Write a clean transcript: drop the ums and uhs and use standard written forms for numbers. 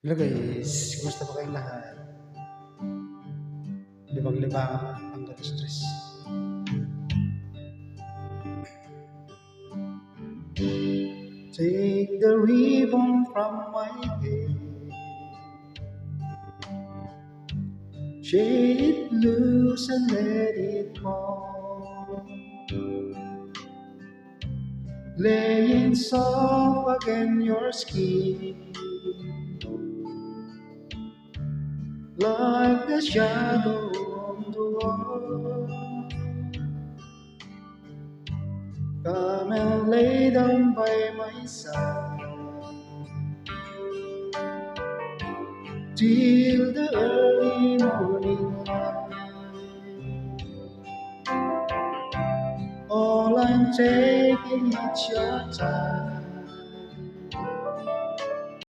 Hello guys, kumusta ba kayong lahat? Libang-libang hanggang stress. Take the ribbon from my head, shake it loose and let it fall, laying soft against your skin, like the shadow on the wall. Come and lay down by my side till the early morning light. All I'm taking is your time.